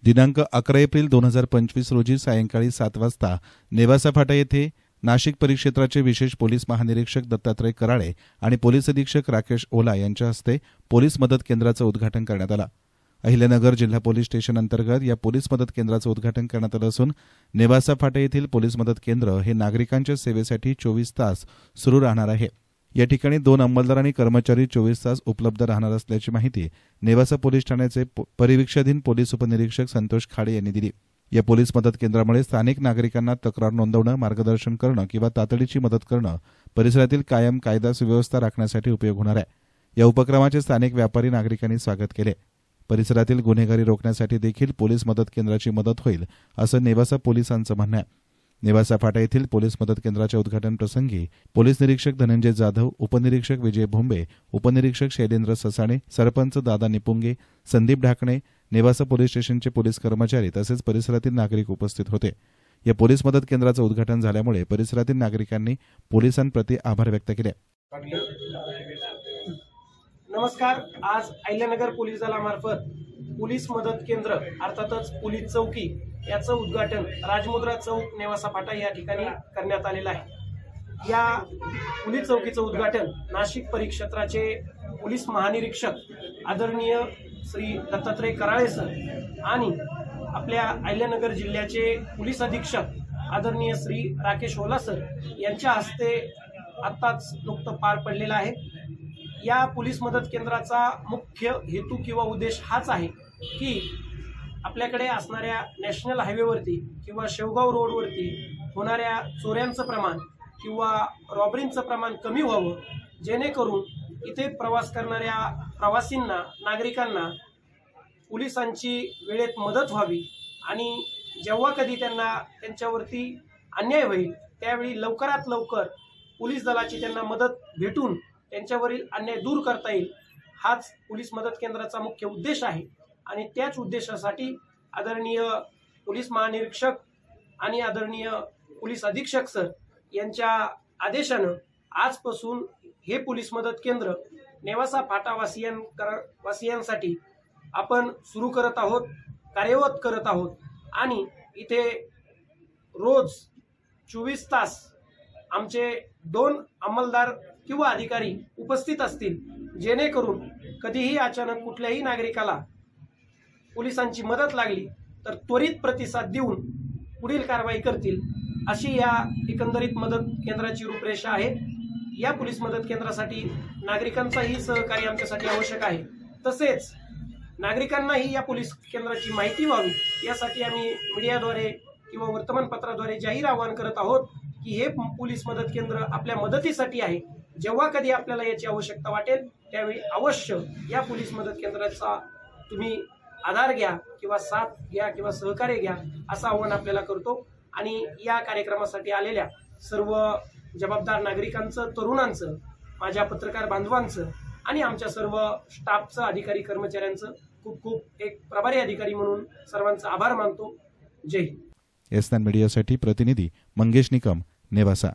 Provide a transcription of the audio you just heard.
दिनांक 11 एप्रिल 2025 रोजी सायंकाळी 7 वाजता नेवासा फाटा येथे नाशिक परिक्षेत्राचे विशेष पोलीस महानिरीक्षक दत्तात्रय कराळे आणि पोलीस अधीक्षक राकेश ओला यांच्या हस्ते पोलीस मदत केंद्राचं उद्घाटन करण्यात आलं। अहिल्यानगर जिल्हा पोलीस स्टेशन अंतर्गत या पोलीस मदत केंद्राचं उद्घाटन करण्यात आलं असून नेवासा फाटा येथील पोलीस मदत केंद्र हे नागरिकांच्या सेवेसाठी 24 तास सुरू राहणार आहे। या ठिकाणी 2 अंमलदार आणि कर्मचारी 24 तास उपलब्ध राहणार असल्याची माहिती नेवासा पोलीस ठाण्याचे परिवीक्षाधीन पोलीस उपनिरीक्षक संतोष खाडे यांनी दिली। या पोलीस मदत केंद्रामुळे स्थानिक नागरिकांना तक्रार नोंदवणं, मार्गदर्शन करणं किंवा तातडीची मदत करणं, परिसरातील कायम कायदा सुव्यवस्था राखण्यासाठी उपयोग होणार आहे। या उपक्रमाचे स्थानिक व्यापारी नागरिकांनी स्वागत केले। परिसरातील गुन्हेगारी रोखण्यासाठी देखील पोलीस मदत केंद्राची मदत होईल असं नेवासा पोलिसांचं म्हणणं आहे। नेवासा फाटा येथील पोलीस मदत केंद्राच्या उद्घाटन प्रसंगी पोलीस निरीक्षक धनंजय जाधव, उपनिरीक्षक विजय भोंबे, उपनिरीक्षक शैलेंद्र ससाणे, सरपंच दादा निपुंगे, संदीप ढाकणे, नेवासा पोलीस स्टेशनचे पोलीस कर्मचारी तसेच परिसरातील नागरिक उपस्थित होते। या पोलीस मदत केंद्राचं उद्घाटन झाल्यामुळे परिसरातील नागरिकांनी पोलिसांप्रती आभार व्यक्त केले। नमस्कार। आज अहिल्यानगर पोलीस दलामार्फत पोलीस मदत केंद्र अर्थातच पोलीस चौकी याचं उद्घाटन राजमुद्रा चौक नेवासा फाटा या ठिकाणी करण्यात आलेलं आहे। या पोलीस चौकीचं उद्घाटन नाशिक परिक्षेत्राचे पोलीस महानिरीक्षक आदरणीय श्री दत्तात्रय कराळे सर आणि आपल्या अहिल्यानगर जिल्ह्याचे पोलीस अधीक्षक आदरणीय श्री राकेश ओला सर यांच्या हस्ते आत्ताच नुकतं पार पडलेलं आहे। या पोलीस मदत केंद्राचा मुख्य हेतू किंवा उद्देश हाच आहे की आपल्याकडे असणाऱ्या नॅशनल हायवेवरती किंवा शेवगाव रोडवरती होणाऱ्या चोऱ्यांचं प्रमाण किंवा रॉबरींचं प्रमाण कमी व्हावं, जेणेकरून इथे प्रवास करणाऱ्या प्रवासींना, नागरिकांना पोलिसांची वेळेत मदत व्हावी आणि जेव्हा कधी त्यांना त्यांच्यावरती अन्याय होईल त्यावेळी लवकरात लवकर पोलीस दलाची त्यांना मदत भेटून त्यांच्यावरील अन्याय दूर करता येईल, हाच पोलीस मदत केंद्राचा मुख्य उद्देश आहे। आणि त्याच उद्देशासाठी आदरणीय पोलीस महानिरीक्षक आणि आदरणीय पोलीस अधीक्षक सर यांच्या आदेशानं आजपासून हे पोलीस मदत केंद्र नेवासा फाटा वासियांसाठी आपण सुरू करत आहोत, कार्यरत करत आहोत आणि इथे रोज 24 तास आमचे 2 अंमलदार किंवा अधिकारी उपस्थित असतील, जेणेकरून कधीही अचानक कुठल्याही नागरिकाला पोलिसांची मदत लागली तर त्वरित प्रतिसाद देऊन पुढील कारवाई करतील, अशी या एकंदरीत मदत केंद्राची रूपरेषा आहे। या पोलीस मदत केंद्रासाठी नागरिकांचाही सहकार्य आमच्यासाठी आवश्यक आहे। तसेच नागरिकांनाही या पोलीस केंद्राची माहिती व्हावी यासाठी आम्ही मीडियाद्वारे किंवा वर्तमानपत्राद्वारे जाहीर आवाहन करत आहोत की हे पोलीस मदत केंद्र आपल्या मदतीसाठी आहे। जेव्हा कधी आपल्याला याची आवश्यकता वाटेल त्यावेळी अवश्य या पोलीस मदत केंद्राचा तुम्ही आधार घ्या किंवा साथ घ्या किंवा सहकार्य घ्या, असं आवाहन आपल्याला करतो। आणि या कार्यक्रमासाठी आलेल्या सर्व जबाबदार नागरिकांचं, तरुणांचं, माझ्या पत्रकार बांधवांचं आणि आमच्या सर्व स्टाफचं, अधिकारी कर्मचाऱ्यांचं खूप खूप एक प्रभारी अधिकारी म्हणून सर्वांचा आभार मानतो। जय हिंद। एसएन मीडियासाठी प्रतिनिधी मंगेश निकम, नेवासा।